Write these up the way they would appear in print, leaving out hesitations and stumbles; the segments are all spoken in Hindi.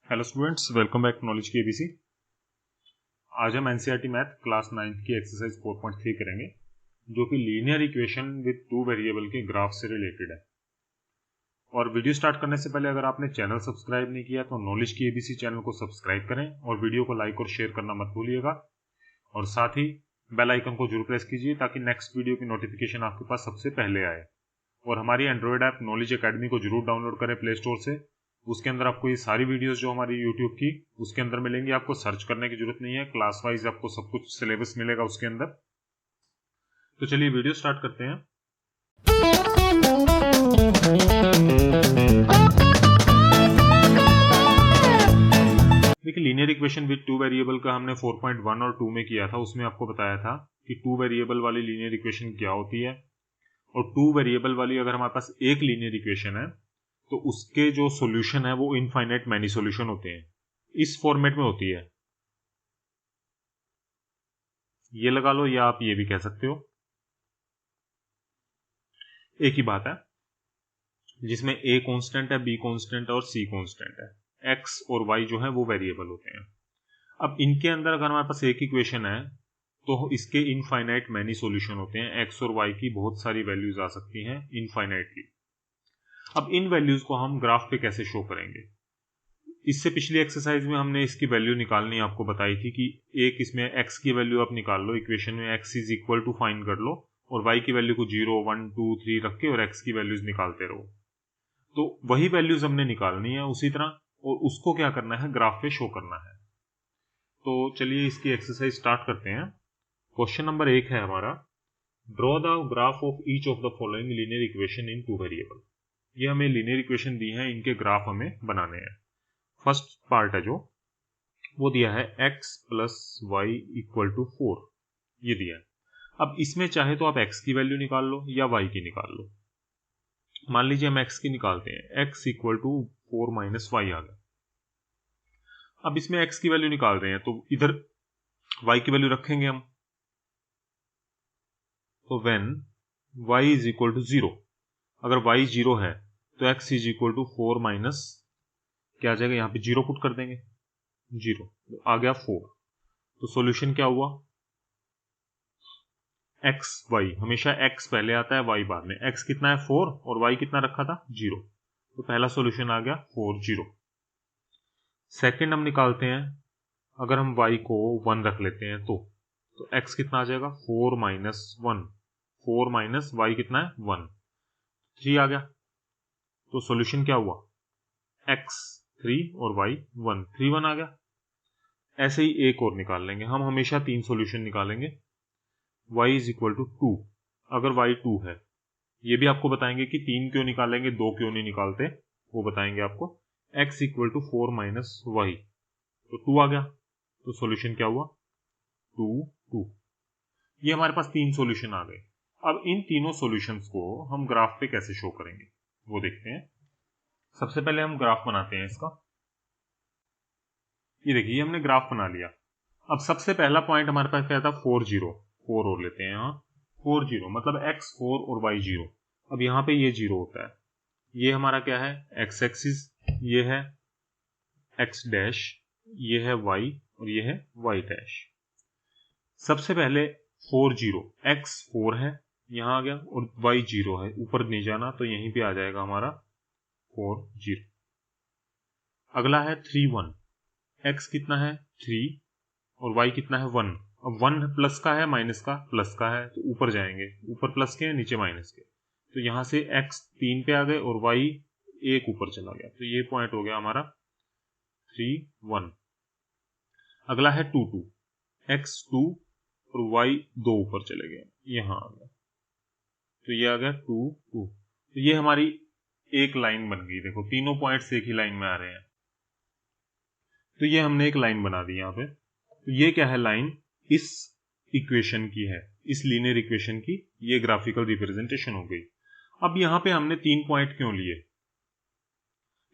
Hello students, welcome back to knowledge की एबीसी। आज हम एनसीईआरटी मैथ क्लास 9 की एक्सरसाइज 4.3 करेंगे, जो कि linear equation with two variable के ग्राफ से रिलेटेड है। और वीडियो स्टार्ट करने से पहले अगर आपने चैनल सब्सक्राइब नहीं किया तो नॉलेज की एबीसी चैनल को सब्सक्राइब करें और वीडियो को लाइक और शेयर करना मत भूलिएगा। और साथ ही बेल आइकन को जरूर प्रेस कीजिए ताकि नेक्स्ट वीडियो की नोटिफिकेशन आपके पास सबसे पहले आए। और हमारी एंड्रॉयड ऐप नॉलेज अकेडमी को जरूर डाउनलोड करें प्ले स्टोर से। उसके अंदर आपको ये सारी वीडियोस जो हमारी यूट्यूब की उसके अंदर मिलेंगी, आपको सर्च करने की जरूरत नहीं है। क्लास वाइज आपको सब कुछ सिलेबस मिलेगा उसके अंदर। तो चलिए वीडियो स्टार्ट करते हैं। देखिए, linear equation with two variable का हमने 4.1 और 2 में किया था। उसमें आपको बताया था कि टू वेरिएबल वाली लीनियर इक्वेशन क्या होती है, और टू वेरिएबल वाली अगर हमारे पास एक लीनियर इक्वेशन है तो उसके जो सॉल्यूशन है वो इनफाइनाइट मैनी सॉल्यूशन होते हैं। इस फॉर्मेट में होती है, ये लगा लो या आप ये भी कह सकते हो, एक ही बात है, जिसमें ए कांस्टेंट है, बी कांस्टेंट और सी कांस्टेंट है। एक्स और वाई जो है वो वेरिएबल होते हैं। अब इनके अंदर अगर हमारे पास एक इक्वेशन है तो इसके इनफाइनाइट मैनी सॉल्यूशन होते हैं। एक्स और वाई की बहुत सारी वैल्यूज आ सकती हैं इनफाइनाइटली। अब इन वैल्यूज को हम ग्राफ पे कैसे शो करेंगे? इससे पिछली एक्सरसाइज में हमने इसकी वैल्यू निकालनी आपको बताई थी कि एक इसमें x की वैल्यू आप निकाल लो, इक्वेशन में x is equal to find कर लो और y की वैल्यू को 0, 1, 2, 3 रख के और x की वैल्यूज निकालते रहो। तो वही वैल्यूज हमने निकालनी है उसी तरह, और उसको क्या करना है, ग्राफ पे शो करना है। तो चलिए इसकी एक्सरसाइज स्टार्ट करते हैं। क्वेश्चन नंबर 1 है हमारा, draw the graph of each of the following linear equation in two variable. ये हमें लीनियर इक्वेशन दी है, इनके ग्राफ हमें बनाने हैं। फर्स्ट पार्ट है जो वो दिया है x plus y equal to 4, ये दिया है। अब इसमें चाहे तो आप x की वैल्यू निकाल लो या y की निकाल लो। मान लीजिए हम x की निकालते हैं, x equal to 4 minus y आ गया। अब इसमें x की वैल्यू निकाल रहे हैं तो इधर y की वैल्यू रखेंगे हम। तो when y is equal to 0, अगर y 0 है तो x is equal to 4 minus क्या आ जाएगा, यहाँ पे 0 पुट कर देंगे, 0 आ गया 4। तो सॉल्यूशन क्या हुआ, एक्स वाई, हमेशा एक्स पहले आता है वाई बाद में। एक्स कितना है 4 और वाई कितना रखा था 0, तो पहला सॉल्यूशन आ गया 4, 0। सेकंड हम निकालते हैं, अगर हम वाई को 1 रख लेते हैं तो एक्स कितना आ जाएगा 4 माइनस 1, 4 माइनस वाई कितना है 1, 3 आ गया। तो सॉल्यूशन क्या हुआ, एक्स 3 और वाई 1, 3, 1 आ गया। ऐसे ही एक और निकाल लेंगे हम, हमेशा 3 सॉल्यूशन निकालेंगे। y इज इक्वल टू 2, अगर y 2 है, ये भी आपको बताएंगे कि 3 क्यों निकालेंगे, 2 क्यों नहीं निकालते, वो बताएंगे आपको। x equal to 4 minus y, तो 2 आ गया। तो सॉल्यूशन क्या हुआ 2, 2। ये हमारे पास 3 सॉल्यूशन आ गए। अब इन तीनों सॉल्यूशंस को हम ग्राफ पे कैसे शो करेंगे वो देखते हैं। सबसे पहले हम ग्राफ बनाते हैं इसका। ये देखिए हमने ग्राफ बना लिया। अब सबसे पहला पॉइंट हमारे पास क्या था 4, 0, 4 और लेते हैं यहाँ, 4, 0 मतलब x 4 और y 0। अब यहाँ पे ये 0 होता है, ये हमारा क्या है x एक्सिस, ये है x डैश, ये है y और ये है y डैश। सबसे पहले 4, 0, x 4 है यहाँ आ गया और y 0 है, ऊपर नहीं जाना तो यहीं पे आ जाएगा हमारा 4, 0। अगला है 3, 1, x कितना है 3 और y कितना है 1। अब 1 प्लस का है माइनस का प्लस का है, तो ऊपर जाएंगे, ऊपर प्लस के नीचे माइनस के, तो यहां से x 3 पे आ गए और y 1 ऊपर चला गया, तो ये पॉइंट हो गया हमारा 3, 1। अगला है 2, 2, x 2 और y 2 ऊपर चले गए, यहां आ गया, तो ये आ गया 2, 2। तो ये हमारी एक लाइन बन गई। देखो तीनों पॉइंट्स एक ही लाइन में आ रहे हैं, तो ये हमने एक लाइन बना दी यहाँ पे। तो ये क्या है, लाइन इस इक्वेशन की है, इस लीनियर इक्वेशन की ये ग्राफिकल रिप्रेजेंटेशन हो गई। अब यहाँ पे हमने 3 पॉइंट क्यों लिए?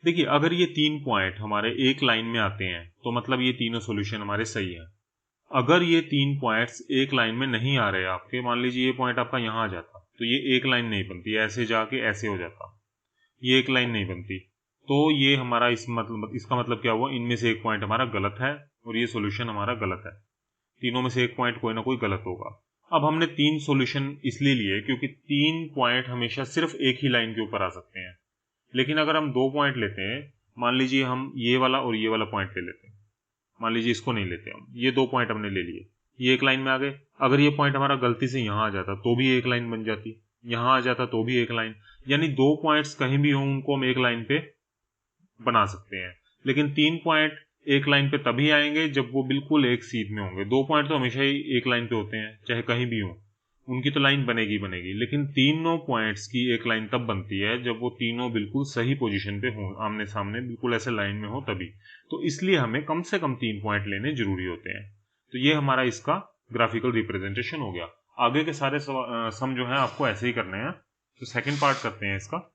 देखिए अगर ये 3 पॉइंट हमारे एक लाइन में आते हैं तो मतलब ये तीनों सॉल्यूशन हमारे सही हैं। अगर ये 3 पॉइंट्स एक लाइन में नहीं आ रहे आपके, मान लीजिए ये पॉइंट आपका यहाँ आ जाता तो ये एक लाइन नहीं बनती, ऐसे जाके ऐसे हो जाता, ये एक लाइन नहीं बनती। तो ये हमारा इसका मतलब क्या हुआ, इनमें से एक पॉइंट हमारा गलत है और ये सोल्यूशन हमारा गलत है। तीनों में से एक पॉइंट कोई ना कोई गलत होगा। अब हमने 3 सॉल्यूशन इसलिए लिए क्योंकि 3 पॉइंट हमेशा सिर्फ एक ही लाइन के ऊपर आ सकते हैं। लेकिन अगर हम 2 पॉइंट लेते हैं, मान लीजिए हम ये वाला और ये वाला पॉइंट ले लेते हैं, मान लीजिए इसको नहीं लेते हम, ये 2 पॉइंट हमने ले लिए, ये एक लाइन में आ गए। अगर ये पॉइंट हमारा गलती से यहाँ आ जाता तो भी एक लाइन बन जाती, यहाँ आ जाता तो भी एक लाइन, यानी 2 पॉइंट्स कहीं भी हों उनको हम एक लाइन पे बना सकते हैं। लेकिन 3 पॉइंट एक लाइन पे तभी आएंगे जब वो बिल्कुल एक सीध में होंगे। 2 पॉइंट तो हमेशा ही एक लाइन पे होते हैं, चाहे कहीं भी हो, उनकी तो लाइन बनेगी बनेगी। लेकिन तीनों पॉइंट्स की एक लाइन तब बनती है जब वो तीनों बिल्कुल सही पोजीशन पे हों, आमने सामने बिल्कुल ऐसे लाइन में हो तभी। तो इसलिए हमें कम से कम 3 पॉइंट लेने जरूरी होते हैं। तो ये हमारा इसका ग्राफिकल रिप्रेजेंटेशन हो गया। आगे के सारे सम जो है आपको ऐसे ही करने हैं। तो सेकेंड पार्ट करते हैं इसका।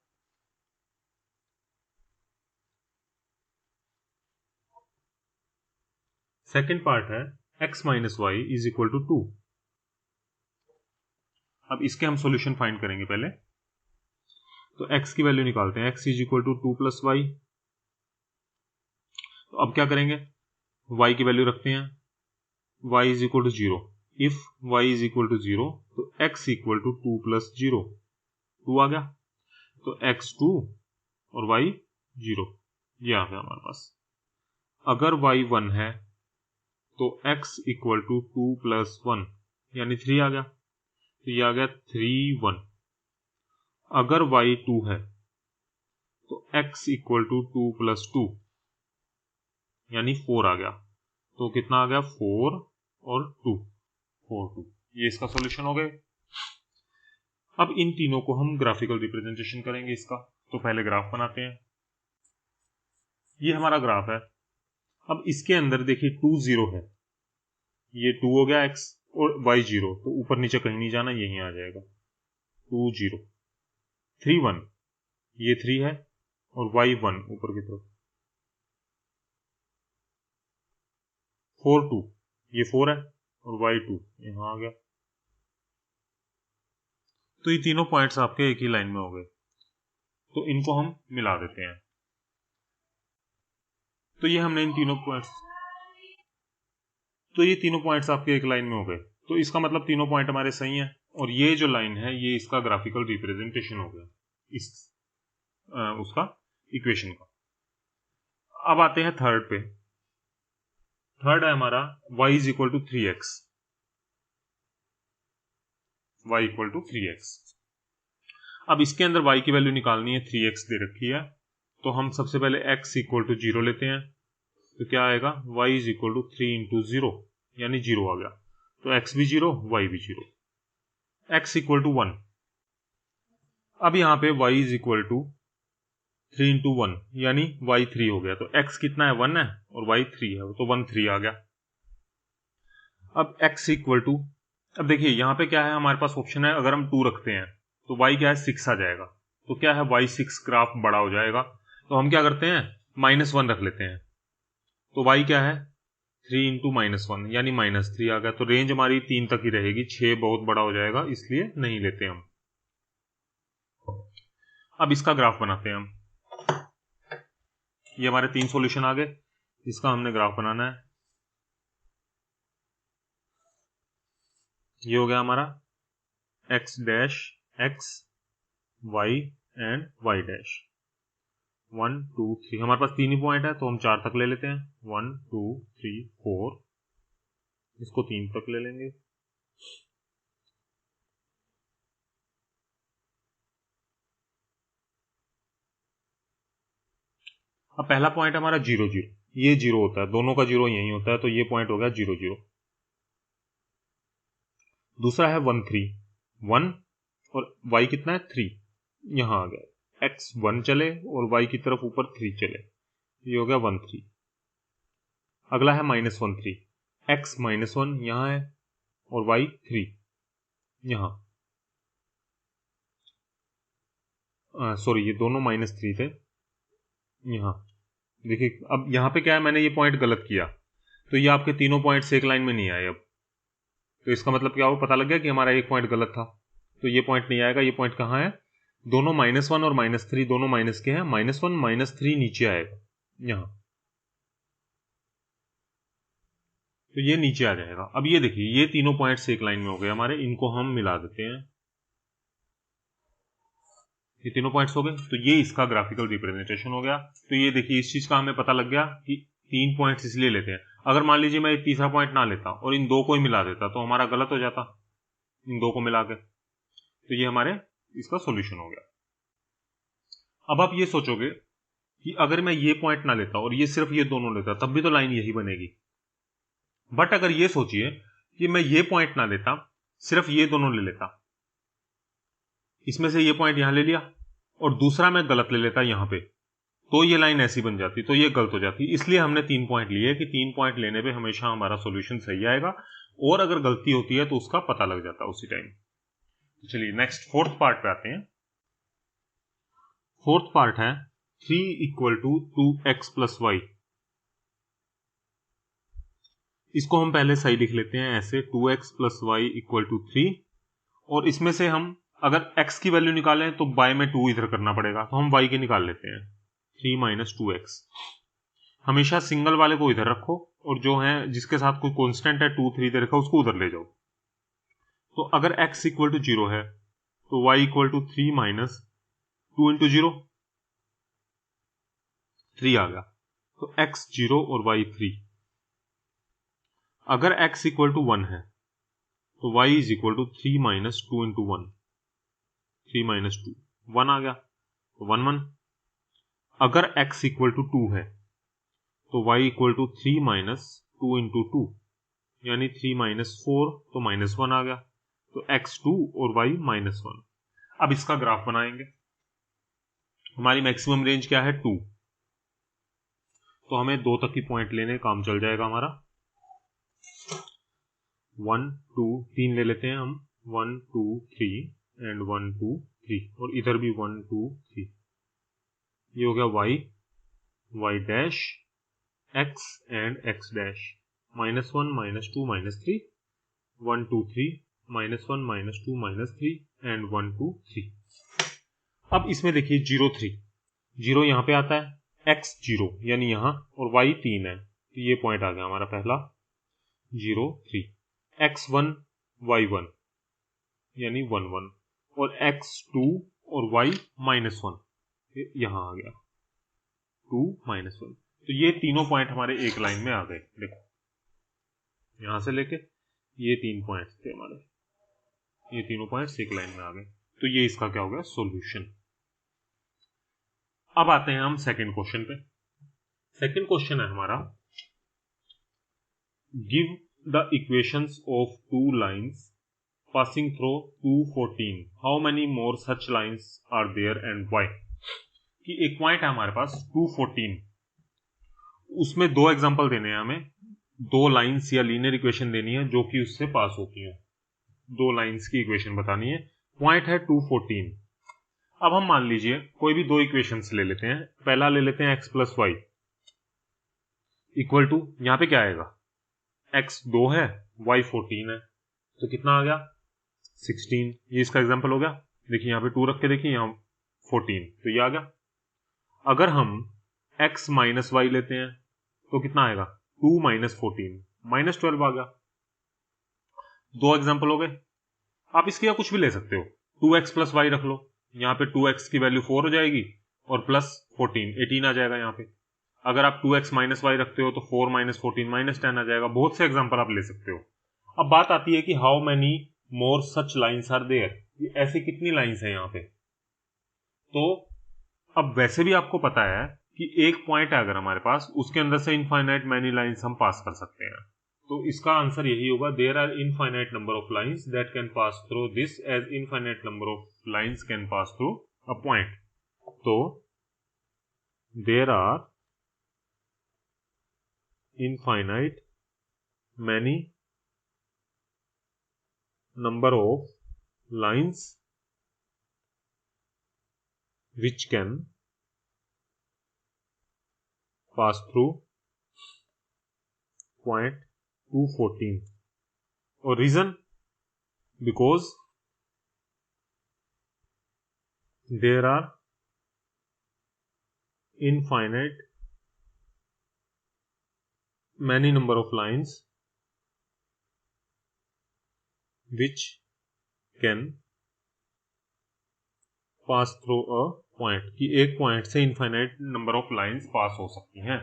सेकेंड पार्ट है x minus y is equal to 2। अब इसके हम सॉल्यूशन फाइंड करेंगे पहले। तो x की वैल्यू निकालते हैं, x is equal to 2 plus y. तो अब क्या करेंगे, y की वैल्यू रखते हैं, y is equal to 0। If y is equal to 0 तो x इक्वल टू 2 प्लस 0, 2 आ गया। तो x 2 और y 0, ये आ गया हमारे पास। अगर y 1 है तो x इक्वल टू 2 प्लस 1 यानी 3 आ गया। तो ये आ गया 3 1। अगर y 2 है तो x इक्वल टू 2 प्लस 2 यानी 4 आ गया। तो कितना आ गया, 4 और 2, 4 2। ये इसका सॉल्यूशन हो गए। अब इन तीनों को हम ग्राफिकल रिप्रेजेंटेशन करेंगे इसका। तो पहले ग्राफ बनाते हैं। ये हमारा ग्राफ है। अब इसके अंदर देखिए 2 0 है, ये 2 हो गया x और y 0, तो ऊपर नीचे कहीं नहीं जाना, यहीं आ जाएगा 2 0। 3 1, ये 3 है और y 1 ऊपर की तरफ। 4 2, ये 4 है और y 2 यहां आ गया। तो ये तीनों पॉइंट्स आपके एक ही लाइन में हो गए। तो इनको हम मिला देते हैं। तो ये हमने इन तीनों पॉइंट्स, तो ये तीनों पॉइंट्स आपके एक लाइन में हो गए। तो इसका मतलब तीनों पॉइंट हमारे सही हैं और ये जो लाइन है ये इसका ग्राफिकल रिप्रेजेंटेशन हो गया इस उसका इक्वेशन का। अब आते हैं थर्ड पे। थर्ड है हमारा y is equal to 3x, y equal to 3x। अब इसके अंदर y की वैल्यू निकालनी है, 3x दे रखी है। तो हम सबसे पहले x इक्वल टू 0 लेते हैं। तो क्या आएगा, y is equal to 3 into 0 यानी 0 आ गया। तो x भी 0, y भी 0। x equal to 1। अब यहाँ पे y is equal to 3 into 1 यानी y 3 हो गया। तो x कितना है, 1 है और y 3 है, तो 1 3 आ गया। अब x इक्वल टू, अब देखिए यहाँ पे क्या है, हमारे पास ऑप्शन है, अगर हम 2 रखते हैं तो y क्या है, 6 आ जाएगा। तो क्या है, y 6 ग्राफ बड़ा हो जाएगा। तो हम क्या करते हैं, -1 रख लेते हैं। तो y क्या है, 3 इंटू -1 यानी -3 आ गया। तो रेंज हमारी 3 तक ही रहेगी, 6 बहुत बड़ा हो जाएगा, इसलिए नहीं लेते हम। अब इसका ग्राफ बनाते हैं हम। ये हमारे 3 सॉल्यूशन आ गए, इसका हमने ग्राफ बनाना है। ये हो गया हमारा x dash x y and y dash. 1 2 3, हमारे पास 3 ही पॉइंट है तो हम 4 तक ले लेते हैं। 1 2 3 4, इसको 3 तक ले लेंगे। अब पहला पॉइंट हमारा 0 0, ये 0 होता है, दोनों का 0 यही होता है, तो ये पॉइंट हो गया 0 0। दूसरा है 1 3, 1 और y कितना है, 3, यहां आ गया। x 1 चले और y की तरफ ऊपर 3 चले, ये हो गया 1 3। अगला है -1 3, x -1 यहां है और y 3 यहां, सॉरी ये दोनों -3 थे यहां। देखिए अब यहां पे क्या है, मैंने ये पॉइंट गलत किया, तो ये आपके तीनों पॉइंट्स एक लाइन में नहीं आए। अब तो इसका मतलब क्या हो, पता लग गया कि हमारा एक पॉइंट गलत था। तो ये पॉइंट नहीं आएगा। ये पॉइंट कहाँ है, दोनों -1 और -3 दोनों माइनस के हैं, -1 -3 नीचे आएगा यहां, तो ये नीचे आ जाएगा। अब ये देखिए ये तीनों पॉइंट्स एक लाइन में हो गए हमारे, इनको हम मिला देते हैं, ये तीनों पॉइंट्स हो गए, तो ये इसका ग्राफिकल रिप्रेजेंटेशन हो गया। तो ये देखिए इस चीज का हमें पता लग गया कि 3 पॉइंट्स इसलिए लेते हैं। अगर मान लीजिए मैं एक तीसरा पॉइंट ना लेता और इन दो को ही मिला देता तो हमारा गलत हो जाता, इन दो को मिला के। तो ये हमारे इसका सॉल्यूशन हो गया। अब आप ये सोचोगे कि अगर मैं ये पॉइंट ना लेता और ये सिर्फ ये दोनों लेता तब भी तो लाइन यही बनेगी। बट अगर ये सोचिए कि मैं ये पॉइंट ना लेता, सिर्फ ये दोनों ले लेता, इसमें से ये पॉइंट यहां ले लिया और दूसरा मैं गलत ले लेता यहां पे, तो ये लाइन ऐसी बन जाती, तो ये गलत हो जाती। इसलिए हमने 3 पॉइंट लिए कि 3 पॉइंट लेने पे हमेशा हमारा सॉल्यूशन सही आएगा, और अगर गलती होती है तो उसका पता लग जाता उसी टाइम। चलिए नेक्स्ट फोर्थ पार्ट पे आते हैं। फोर्थ पार्ट है 3 = 2x + y। इसको हम पहले सही लिख लेते हैं ऐसे, 2x + y = 3, और इसमें से हम अगर x की वैल्यू निकालें तो y में 2 इधर करना पड़ेगा, तो हम y के निकाल लेते हैं, 3 - 2x। हमेशा सिंगल वाले को इधर रखो और जो है जिसके साथ कोई कांस्टेंट है 2 3 दे रखा उसको उधर ले जाओ। तो अगर x = 0 है तो y = 3 - 2 × 0, 3 आ गया, तो x 0 और y 3। अगर x = 1 है तो y = 3 - 2 × 1, 3 - 2, 1 आ गया, तो 1 1। अगर x = 2 है तो y = 3 - 2 × 2, यानी 3 - 4, तो -1 आ गया, तो x 2 और y -1। अब इसका ग्राफ बनाएंगे। हमारी मैक्सिमम रेंज क्या है, 2, तो हमें 2 तक की पॉइंट लेने काम चल जाएगा हमारा। 1 2 3 ले लेते हैं हम, 1 2 3 एंड 1 2 3, और इधर भी 1 2 3। ये हो गया y, y dash, x and x dash, -1 -2 -3, 1 2 3, -1 -2 -3 and 1 2 3। अब इसमें देखिए 0 3, 0 यहाँ पे आता है, x 0 यानी यहाँ, और y 3 है, तो ये पॉइंट आ गया हमारा पहला 0 3। x 1 y 1 यानी 1 1, और x 2 और y -1 यहाँ आ गया 2 -1। तो ये तीनों पॉइंट हमारे एक लाइन में आ गए। देखो यहां से लेके ये 3 पॉइंट्स थे हमारे, ये तीनों पॉइंट्स एक लाइन में आ गए, तो ये इसका क्या हो गया, सॉल्यूशन। अब आते हैं हम सेकंड क्वेश्चन पे। सेकंड क्वेश्चन है हमारा, give the equations of 2 lines passing through 214, how many more such lines are there and why? कि एक पॉइंट है हमारे पास 214, उसमें 2 एग्जांपल देने हैं हमें, 2 लाइंस या लीनियर इक्वेशन देनी है जो कि उससे पास होती है, 2 लाइंस की इक्वेशन बतानी है। पॉइंट है 214। अब हम मान लीजिए कोई भी 2 इक्वेशंस ले लेते हैं। पहला ले लेते हैं x + y इक्वल टू, यहां पे क्या आएगा, x 2 है y 14 है, तो कितना आ गया 16। ये इसका एग्जांपल हो गया। देखिए यहाँ पे 2 रख के देखिए, यहाँ 14, तो ये आ गया। अगर हम x - y लेते हैं तो कितना आएगा, 2 - 14 -12 आ गया। 2 एग्जांपल हो गए। आप इसके या कुछ भी ले सकते हो, 2x + y रख लो, यहाँ पे 2x की वैल्यू 4 हो जाएगी और प्लस 14 18 आ जाएगा यहाँ पे। अगर आप 2x - y रखते हो तो 4 - 14 -10 आ जाएगा। बहुत से एग्जांपल आप ले सकते हो। अब बात आती है कि how many more such lines are there, ऐसी कितनी लाइन्स है यहाँ पे। तो अब वैसे भी आपको पता है कि एक पॉइंट है अगर हमारे पास, उसके अंदर से इनफाइनाइट मैनी लाइन्स हम पास कर सकते हैं, तो इसका आंसर यही होगा, there are infinite number of lines that can pass through this as infinite number of lines can pass through a point. तो there are infinite many number of lines which can pass through point 214, or reason because there are infinite many number of lines which can pass through a point, कि एक पॉइंट से infinite number of lines pass हो सकती हैं।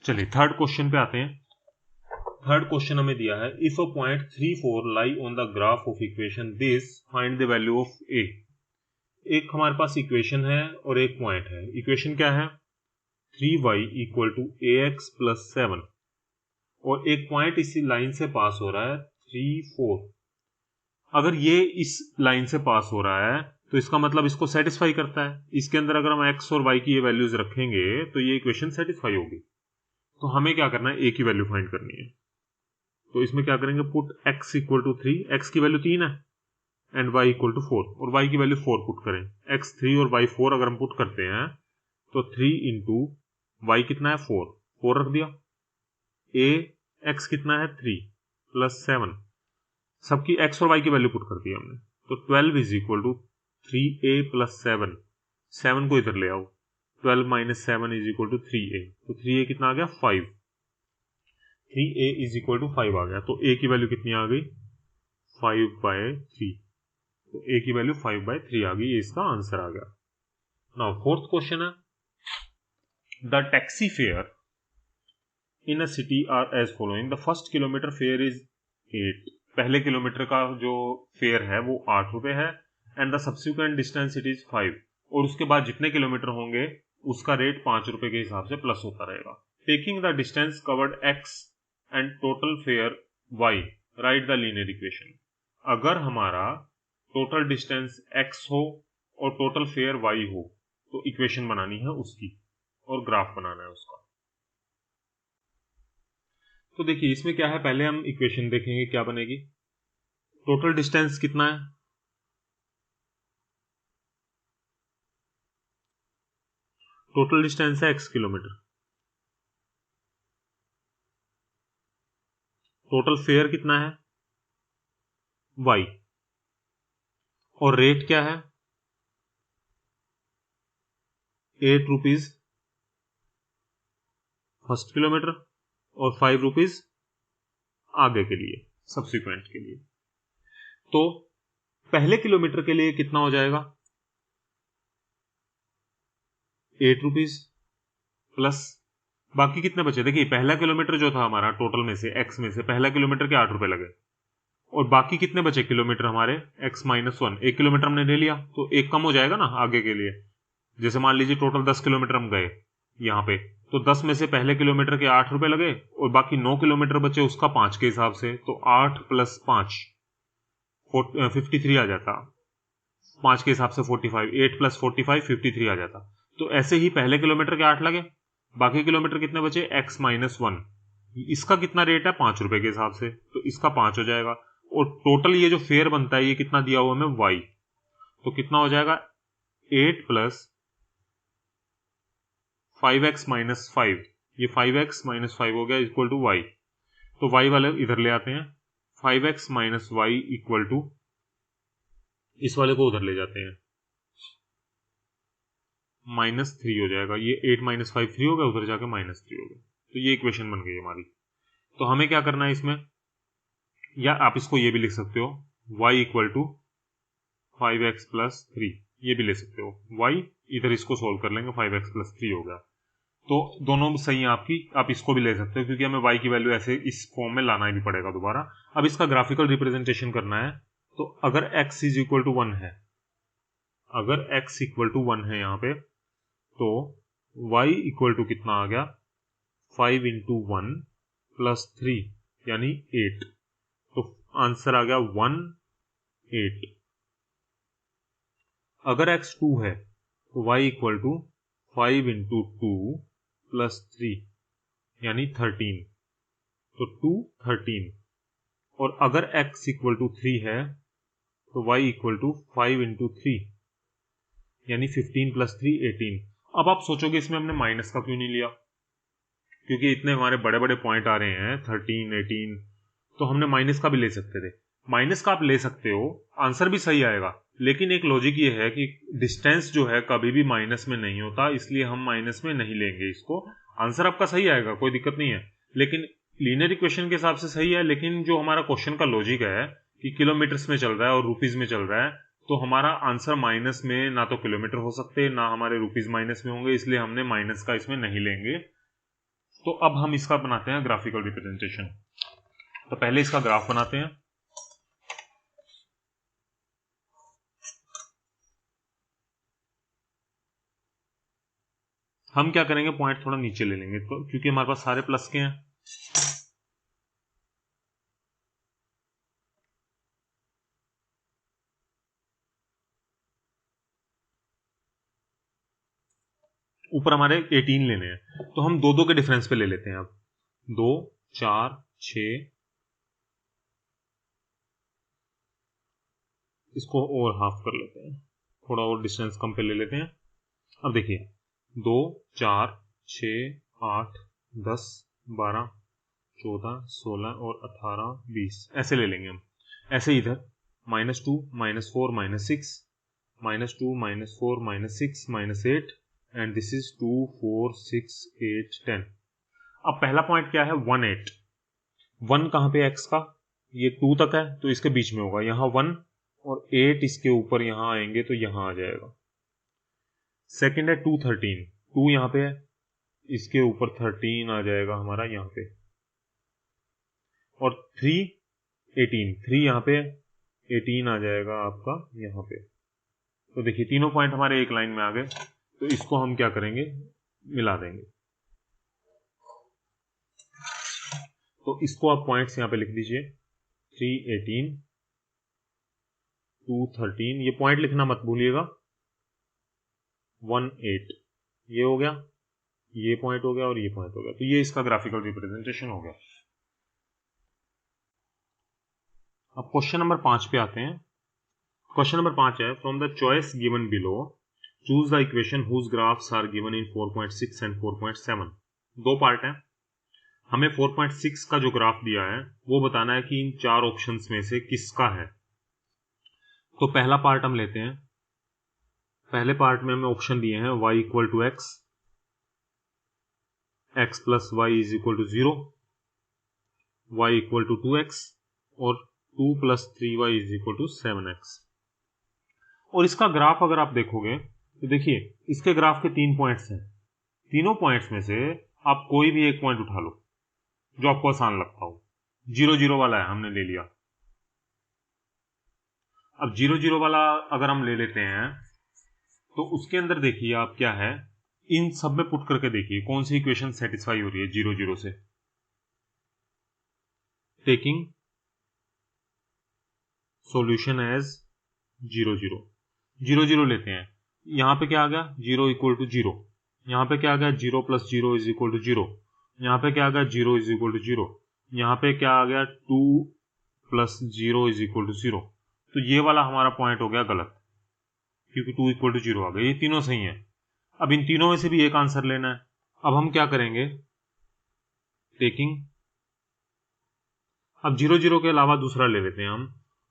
चलिए थर्ड क्वेश्चन पे आते हैं। थर्ड क्वेश्चन हमें दिया है if a point 3, 4 lie on the graph of equation this find the value of a. एक हमारे पास इक्वेशन है और एक पॉइंट है। इक्वेशन क्या है? 3y equal to ax plus 7 और एक पॉइंट इसी लाइन से पास हो रहा है 3, 4। अगर ये इस लाइन से पास हो रहा है तो इसका मतलब इसको सेटिस्फाई करता है। इसके अंदर अगर हम x और y की ये वैल्यूज रखेंगे तो ये इक्वेशन सेटिस्फाई होगी। तो हमें क्या करना है? a की वैल्यू फाइंड करनी है। तो इसमें क्या करेंगे? Put x equal to 3, x की वैल्यू 3 है एंड y इक्वल टू 4 और y की वैल्यू 4 पुट करें। x 3 और y 4 अगर हम पुट करते हैं तो 3 इंटू y कितना है? 4 रख दिया। a x कितना है? 3 प्लस 7, सबकी x और y की वैल्यू पुट कर दी हमने। तो 12 is equal to 3a plus 7 को इधर ले आओ। 12 minus 7 is equal to 3a। तो 3a कितना आ गया? 5। 3a इज इक्वल टू 5 आ गया। तो a की वैल्यू कितनी आ गई? 5/3। तो a की वैल्यू 5/3 आ गई। ये इसका आंसर आ गया। नाउ फोर्थ क्वेश्चन है the taxi fare in a city are as following. The first kilometre fare is 8। पहले किलोमीटर का जो फेयर है वो 8 रुपए है and the subsequent distance it is 5 और उसके बाद जितने किलोमीटर होंगे उसका रेट 5 रुपए के हिसाब से प्लस होता रहेगा। Taking the distance covered x and total fair y, right the linear equation. अगर हमारा टोटल डिस्टेंस x हो और टोटल फेयर y हो तो इक्वेशन बनानी है उसकी और ग्राफ बनाना है उसका। तो देखिए इसमें क्या है, पहले हम इक्वेशन देखेंगे क्या बनेगी। टोटल डिस्टेंस कितना है? टोटल डिस्टेंस है x किलोमीटर। टोटल फेयर कितना है? y। और रेट क्या है? 8 रुपीज फर्स्ट किलोमीटर और 5 रुपीज आगे के लिए, सब्सिक्वेंट के लिए। तो पहले किलोमीटर के लिए कितना हो जाएगा? 8 रुपीज प्लस बाकी कितने बचे? देखिए पहला किलोमीटर जो था हमारा टोटल में से x में से पहला किलोमीटर के 8 रुपए लगे और बाकी कितने बचे किलोमीटर हमारे? x minus 1। 1 किलोमीटर हमने ले लिया तो एक कम हो जाएगा ना आगे के लिए। जैसे मान लीजिए टोटल 10 किलोमीटर हम गए यहाँ पे, तो 10 में से पहले किलोमीटर के 8 रुपए लगे और बाकी 9 किलोमीटर बचे उसका 5 के हिसाब से। तो 8 प्लस 5 53 आ जाता। 5 के हिसाब से 45, 8 प्लस 45 53 आ जाता। तो ऐसे ही पहले किलोमीटर के 8 लगे, बाकी किलोमीटर कितने बचे? x minus 1। इसका कितना रेट है? 5 रुपए के हिसाब से, तो इसका 5 हो जाएगा। और टोटल ये जो फेयर बनता है ये कितना दिया हुआ हमें? y। तो कितना हो जाएगा? 8 प्लस 5x माइनस 5, ये 5x माइनस 5 हो गया इक्वल टू y। तो y वाले इधर ले आते हैं। 5x minus Y equal to, इस वाले को उधर ले जाते हैं, -3 हो जाएगा। ये 8 माइनस 5 3 हो गया, उधर जाके -3 हो गया। तो ये इक्वेशन बन गई हमारी। तो हमें क्या करना है इसमें, या आप इसको ये भी लिख सकते हो y equal to 5x plus 3, ये भी ले सकते हो। y इधर इसको सोल्व कर लेंगे, 5x प्लस 3 हो गया। तो दोनों सही है आपकी, आप इसको भी ले सकते हो क्योंकि हमें y की वैल्यू ऐसे इस फॉर्म में लाना ही पड़ेगा दोबारा। अब इसका ग्राफिकल रिप्रेजेंटेशन करना है। तो अगर x इज इक्वल टू 1 है, अगर x इक्वल टू 1 है यहाँ पे, तो y इक्वल टू कितना आ गया? 5 इंटू 1 प्लस 3 यानी 8। तो आंसर आ गया 1 8। अगर x 2 है तो y equal to 5 into 2 plus 3 यानी 13। तो 2 13। और अगर x इक्वल टू 3 है तो y इक्वल टू 5 इंटू 3 यानी 15 प्लस 3 18। अब आप सोचोगे इसमें हमने माइनस का क्यों नहीं लिया, क्योंकि इतने हमारे बड़े बड़े पॉइंट आ रहे हैं 13 18, तो हमने माइनस का भी ले सकते थे। माइनस का आप ले सकते हो, आंसर भी सही आएगा, लेकिन एक लॉजिक ये है कि डिस्टेंस जो है कभी भी माइनस में नहीं होता, इसलिए हम माइनस में नहीं लेंगे इसको। आंसर आपका सही आएगा, कोई दिक्कत नहीं है, लेकिन लीनियर इक्वेशन के हिसाब से सही है। लेकिन जो हमारा क्वेश्चन का लॉजिक है कि किलोमीटर्स में चल रहा है और रुपीज में चल रहा है, तो हमारा आंसर माइनस में ना तो किलोमीटर हो सकते, ना हमारे रुपीज माइनस में होंगे, इसलिए हमने माइनस का इसमें नहीं लेंगे। तो अब हम इसका बनाते हैं ग्राफिकल रिप्रेजेंटेशन। तो पहले इसका ग्राफ बनाते हैं। हम क्या करेंगे, पॉइंट थोड़ा नीचे ले लेंगे, तो क्योंकि हमारे पास सारे प्लस के हैं। ऊपर हमारे 18 लेने हैं, तो हम दो दो के डिफरेंस पे ले लेते हैं। अब 2 4 6, इसको और हाफ कर लेते हैं, थोड़ा और डिस्टेंस कम पे ले लेते हैं। अब देखिए 2 4 6 8 10 12 14 16 और 18 20 ऐसे ले लेंगे हम। ऐसे इधर -2 -4 -6 -2 -4 -6 -8 एंड दिस इज 2 4 6 8 10। अब पहला पॉइंट क्या है, 1 8। 1 कहां पे एक्स का, ये 2 तक है तो इसके बीच में होगा, यहां 1 और 8 इसके ऊपर यहां आएंगे तो यहां आ जाएगा। सेकंड है 2 13, 2 यहां पे है, इसके ऊपर 13 आ जाएगा हमारा यहां पे। और 3 18, 3 यहां पे है, 18 आ जाएगा आपका यहां पे। तो देखिए तीनों पॉइंट हमारे एक लाइन में आ गए, तो इसको हम क्या करेंगे, मिला देंगे। तो इसको आप पॉइंट्स यहां पे लिख दीजिए, 3 18 2 13, ये पॉइंट लिखना मत भूलिएगा। 1 8 ये हो गया, ये पॉइंट हो गया और ये पॉइंट हो गया। तो ये इसका ग्राफिकल रिप्रेजेंटेशन हो गया। अब क्वेश्चन नंबर 5 पे आते हैं। क्वेश्चन नंबर 5 है, from the choice given below choose the equation whose graphs are given in 4.6 and 4.7। दो पार्ट है, हमें 4.6 का जो ग्राफ दिया है वो बताना है कि इन चार ऑप्शंस में से किसका है। तो पहला पार्ट हम लेते हैं। पहले पार्ट में हमें ऑप्शन दिए हैं y equal to x, x plus y is equal to 0, y equal to 2x और 2 plus 3y is equal to 7x। और इसका ग्राफ अगर आप देखोगे तो देखिए इसके ग्राफ के 3 पॉइंट्स हैं। तीनों पॉइंट्स में से आप कोई भी एक पॉइंट उठा लो जो आपको आसान लगता हो। 0 0 वाला है, हमने ले लिया। अब 0 0 वाला अगर हम ले लेते हैं तो उसके अंदर देखिए आप क्या है, इन सब में पुट करके देखिए कौन सी इक्वेशन सेटिस्फाई हो रही है 0 0 से। टेकिंग सॉल्यूशन एज 0 0 0 0 लेते हैं, यहां पे क्या आ गया 0 इक्वल टू 0, यहां पे क्या आ गया 0 प्लस 0 इज इक्वल टू 0, यहां पे क्या आ गया 0 इज इक्वल टू 0, यहां पे क्या आ गया 2 प्लस 0 इज इक्वल टू 0। तो ये वाला हमारा पॉइंट हो गया गलत, क्योंकि 2 इक्वल टू 0 आ गया। ये तीनों सही है। अब इन तीनों में से भी एक आंसर लेना है। अब हम क्या करेंगे, टेकिंग, अब 0 0 के अलावा दूसरा ले लेते हैं हम,